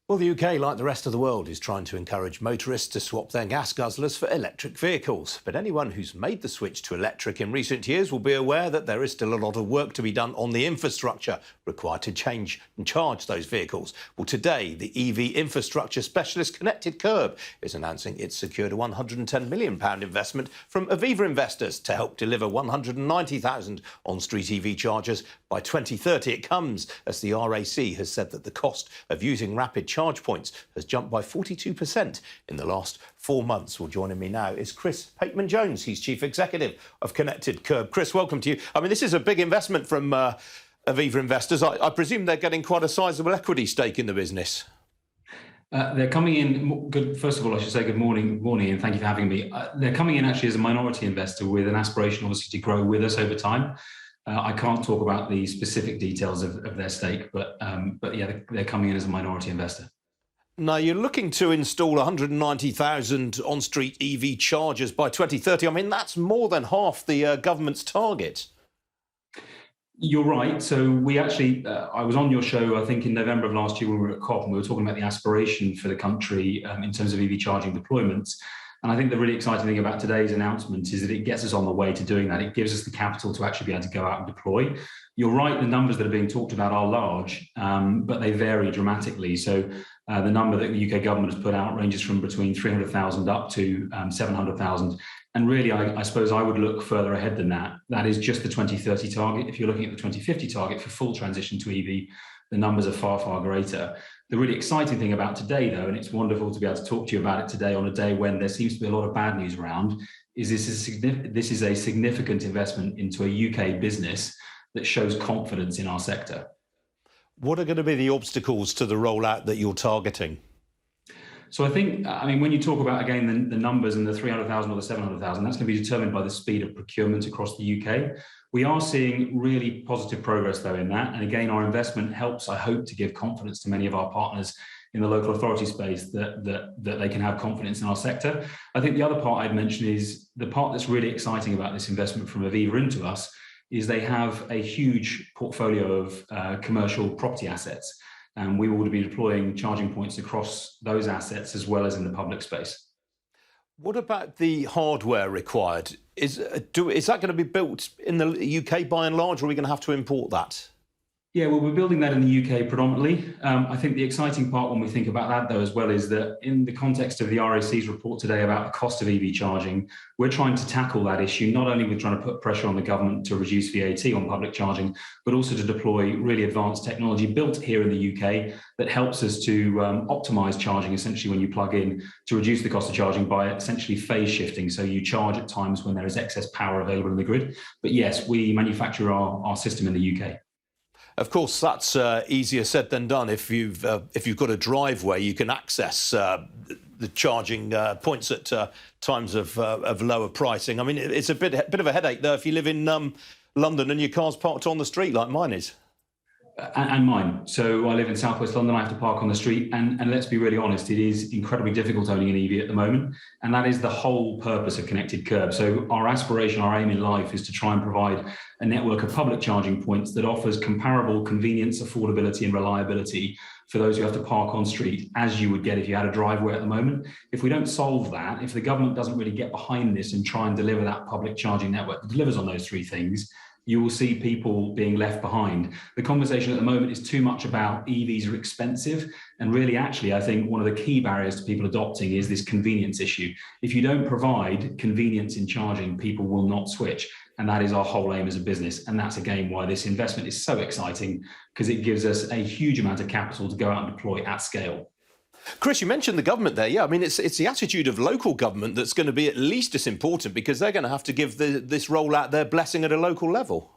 Well, the UK, like the rest of the world, is trying to encourage motorists to swap their gas guzzlers for electric vehicles. But anyone who's made the switch to electric in recent years will be aware that there is still a lot of work to be done on the infrastructure required to change and charge those vehicles. Well, today, the EV infrastructure specialist Connected Kerb is announcing it's secured a £110 million investment from Aviva Investors to help deliver 190,000 on-street EV chargers by 2030. It comes as the RAC has said that the cost of using rapid charge points has jumped by 42% in the last 4 months. Well, joining me now is Pateman-Jones. He's Chief Executive of Connected Kerb. Chris, welcome to you. I mean, this is a big investment from Aviva Investors. I presume they're getting quite a sizable equity stake in the business. They're coming in, first of all, I should say good morning, and thank you for having me. They're coming in actually as a minority investor with an aspiration, obviously, to grow with us over time. I can't talk about the specific details of their stake, but yeah, they're coming in as a minority investor. Now, you're looking to install 190,000 on-street EV chargers by 2030. I mean, that's more than half the government's target. You're right. So we actually, I was on your show, I think in November of last year when we were at COP, and we were talking about the aspiration for the country in terms of EV charging deployments. And I think the really exciting thing about today's announcement is that it gets us on the way to doing that. It gives us the capital to actually be able to go out and deploy. You're right, the numbers that are being talked about are large, but they vary dramatically. So the number that the UK government has put out ranges from between 300,000 up to 700,000. And really, I suppose I would look further ahead than that. That is just the 2030 target. If you're looking at the 2050 target for full transition to EV, the numbers are far, far greater. The really exciting thing about today, though, and it's wonderful to be able to talk to you about it today on a day when there seems to be a lot of bad news around, is this is a significant investment into a UK business that shows confidence in our sector. What are going to be the obstacles to the rollout that you're targeting? So I think, I mean, when you talk about, again, the numbers and the 300,000 or the 700,000, that's going to be determined by the speed of procurement across the UK. We are seeing really positive progress, though, in that. And again, our investment helps, I hope, to give confidence to many of our partners in the local authority space that they can have confidence in our sector. I think the other part I'd mention is the part that's really exciting about this investment from Aviva into us is they have a huge portfolio of commercial property assets. And we will be deploying charging points across those assets as well as in the public space. What about the hardware required? Is that going to be built in the UK by and large, or are we going to have to import that? Yeah, well, we're building that in the UK predominantly. I think the exciting part when we think about that, though, as well, is that in the context of the RAC's report today about the cost of EV charging, we're trying to tackle that issue, not only with trying to put pressure on the government to reduce VAT on public charging, but also to deploy really advanced technology built here in the UK that helps us to optimize charging, essentially, when you plug in, to reduce the cost of charging by essentially phase shifting. So you charge at times when there is excess power available in the grid. But yes, we manufacture our system in the UK. Of course, that's easier said than done. If you've got a driveway, you can access the charging points at times of lower pricing. I mean, it's a bit of a headache, though, if you live in London and your car's parked on the street like mine is. And mine. So I live in southwest London. I have to park on the street. And let's be really honest, it is incredibly difficult owning an EV at the moment. And that is the whole purpose of Connected Kerb. So our aspiration, our aim in life is to try and provide a network of public charging points that offers comparable convenience, affordability and reliability for those who have to park on street as you would get if you had a driveway at the moment. If we don't solve that, if the government doesn't really get behind this and try and deliver that public charging network that delivers on those three things, you will see people being left behind. The conversation at the moment is too much about EVs are expensive. And really, actually, I think one of the key barriers to people adopting is this convenience issue. If you don't provide convenience in charging, people will not switch. And that is our whole aim as a business. And that's, again, why this investment is so exciting, because it gives us a huge amount of capital to go out and deploy at scale. Chris, you mentioned the government there. Yeah, I mean, it's the attitude of local government that's going to be at least as important, because they're going to have to give this rollout their blessing at a local level.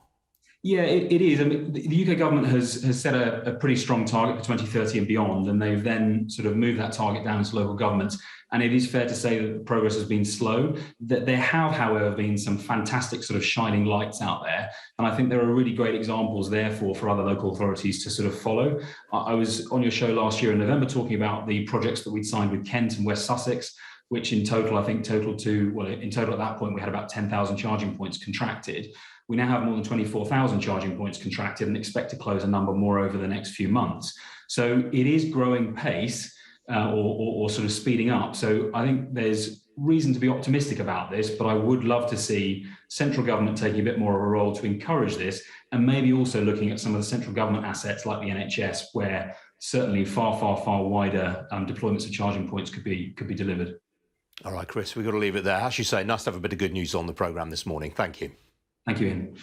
Yeah, it is. I mean, the UK government has set a pretty strong target for 2030 and beyond, and they've then sort of moved that target down to local governments. And it is fair to say that the progress has been slow. That there have, however, been some fantastic sort of shining lights out there. And I think there are really great examples, therefore, for other local authorities to sort of follow. I was on your show last year in November talking about the projects that we'd signed with Kent and West Sussex. which in total, I think in total at that point, we had about 10,000 charging points contracted. We now have more than 24,000 charging points contracted and expect to close a number more over the next few months. So it is growing pace or sort of speeding up. So I think there's reason to be optimistic about this, but I would love to see central government taking a bit more of a role to encourage this, and maybe also looking at some of the central government assets like the NHS, where certainly far wider deployments of charging points could be delivered. All right, Chris, we've got to leave it there. As you say, nice to have a bit of good news on the programme this morning. Thank you. Thank you, Ian.